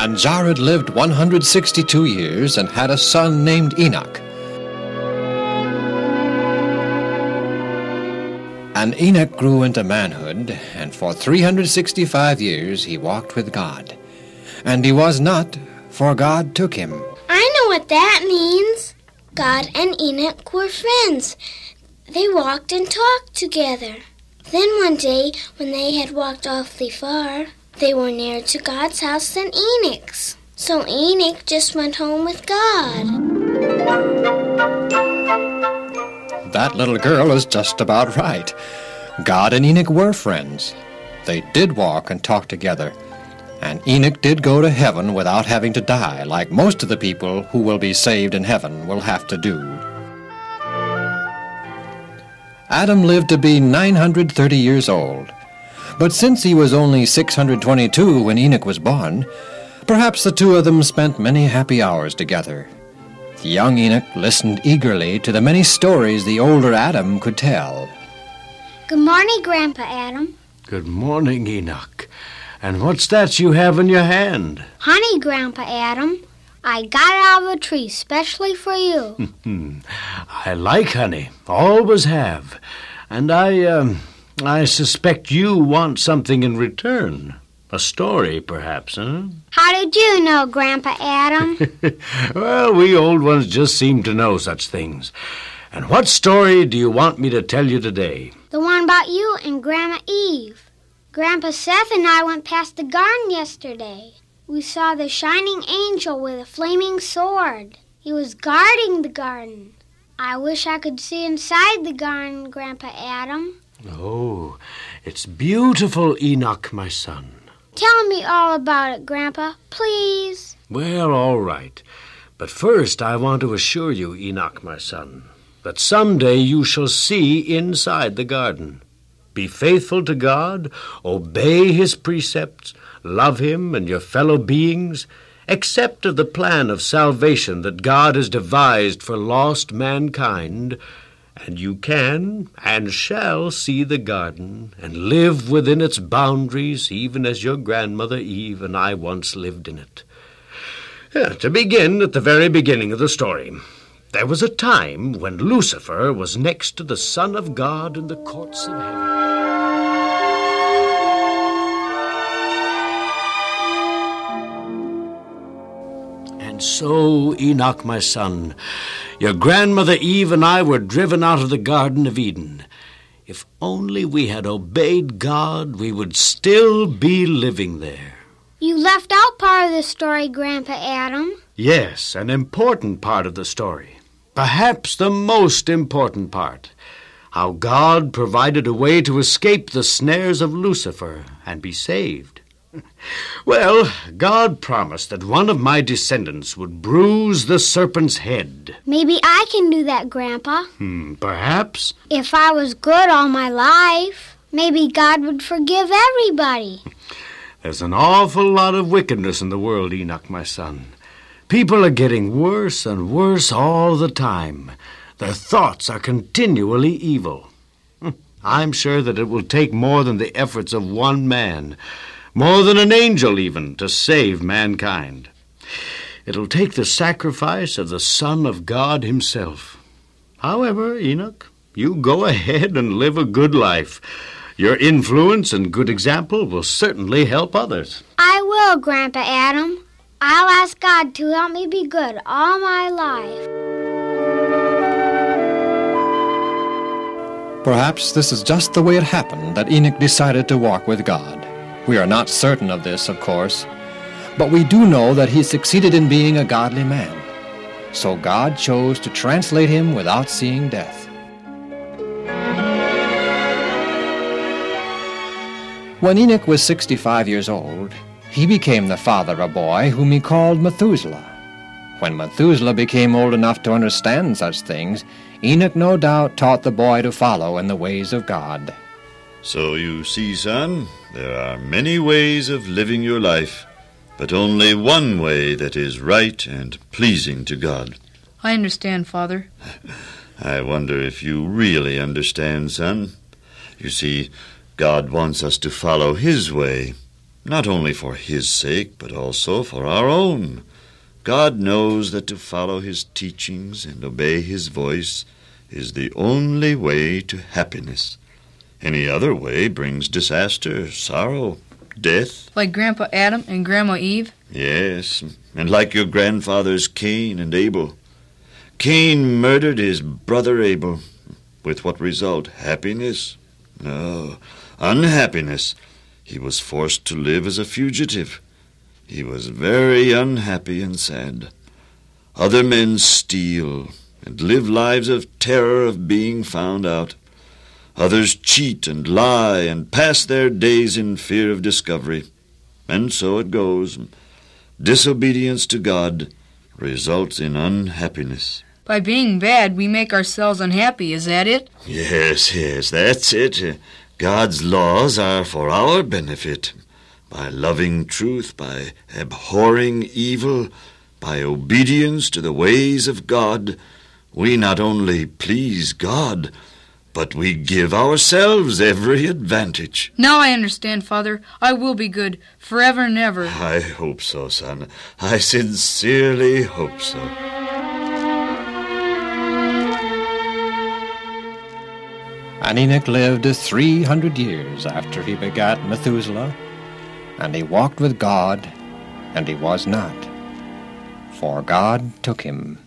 And Jared lived 162 years and had a son named Enoch. And Enoch grew into manhood, and for 365 years he walked with God. And he was not, for God took him. I know what that means. God and Enoch were friends. They walked and talked together. Then one day, when they had walked awfully far, they were nearer to God's house than Enoch's. So Enoch just went home with God. That little girl is just about right. God and Enoch were friends. They did walk and talk together. And Enoch did go to heaven without having to die, like most of the people who will be saved in heaven will have to do. Adam lived to be 930 years old. But since he was only 622 when Enoch was born, perhaps the two of them spent many happy hours together. Young Enoch listened eagerly to the many stories the older Adam could tell. Good morning, Grandpa Adam. Good morning, Enoch. And what's that you have in your hand? Honey, Grandpa Adam. I got it out of a tree specially for you. I like honey. Always have. And I suspect you want something in return. A story, perhaps, huh? How did you know, Grandpa Adam? Well, we old ones just seem to know such things. And what story do you want me to tell you today? The one about you and Grandma Eve. Grandpa Seth and I went past the garden yesterday. We saw the shining angel with a flaming sword. He was guarding the garden. I wish I could see inside the garden, Grandpa Adam. Oh, it's beautiful, Enoch, my son. Tell me all about it, Grandpa, please. Well, all right. But first I want to assure you, Enoch, my son, that someday you shall see inside the garden. Be faithful to God, obey His precepts, love Him and your fellow beings, accept of the plan of salvation that God has devised for lost mankind, and you can and shall see the garden and live within its boundaries, even as your grandmother Eve and I once lived in it. To begin at the very beginning of the story, there was a time when Lucifer was next to the Son of God in the courts of heaven. And so, Enoch, my son, your grandmother Eve and I were driven out of the Garden of Eden. If only we had obeyed God, we would still be living there. You left out part of the story, Grandpa Adam. Yes, an important part of the story. Perhaps the most important part. How God provided a way to escape the snares of Lucifer and be saved. Well, God promised that one of my descendants would bruise the serpent's head. Maybe I can do that, Grandpa. Perhaps. If I was good all my life, maybe God would forgive everybody. There's an awful lot of wickedness in the world, Enoch, my son. People are getting worse and worse all the time. Their thoughts are continually evil. I'm sure that it will take more than the efforts of one man, more than an angel even, to save mankind. It'll take the sacrifice of the Son of God Himself. However, Enoch, you go ahead and live a good life. Your influence and good example will certainly help others. I will, Grandpa Adam. I'll ask God to help me be good all my life. Perhaps this is just the way it happened that Enoch decided to walk with God. We are not certain of this, of course, but we do know that he succeeded in being a godly man. So God chose to translate him without seeing death. When Enoch was 65 years old, he became the father of a boy whom he called Methuselah. When Methuselah became old enough to understand such things, Enoch no doubt taught the boy to follow in the ways of God. So you see, son, there are many ways of living your life, but only one way that is right and pleasing to God. I understand, Father. I wonder if you really understand, son. You see, God wants us to follow His way, not only for his sake, but also for our own. God knows that to follow his teachings and obey his voice is the only way to happiness. Any other way brings disaster, sorrow, death. Like Grandpa Adam and Grandma Eve? Yes, and like your grandfathers Cain and Abel. Cain murdered his brother Abel. With what result? Happiness? No, unhappiness. He was forced to live as a fugitive. He was very unhappy and sad. Other men steal and live lives of terror of being found out. Others cheat and lie and pass their days in fear of discovery. And so it goes. Disobedience to God results in unhappiness. By being bad, we make ourselves unhappy, is that it? Yes, that's it. God's laws are for our benefit. By loving truth, by abhorring evil, by obedience to the ways of God, we not only please God, but we give ourselves every advantage. Now I understand, Father. I will be good, forever and ever. I hope so, son. I sincerely hope so. And Enoch lived 300 years after he begat Methuselah, and he walked with God, and he was not, for God took him.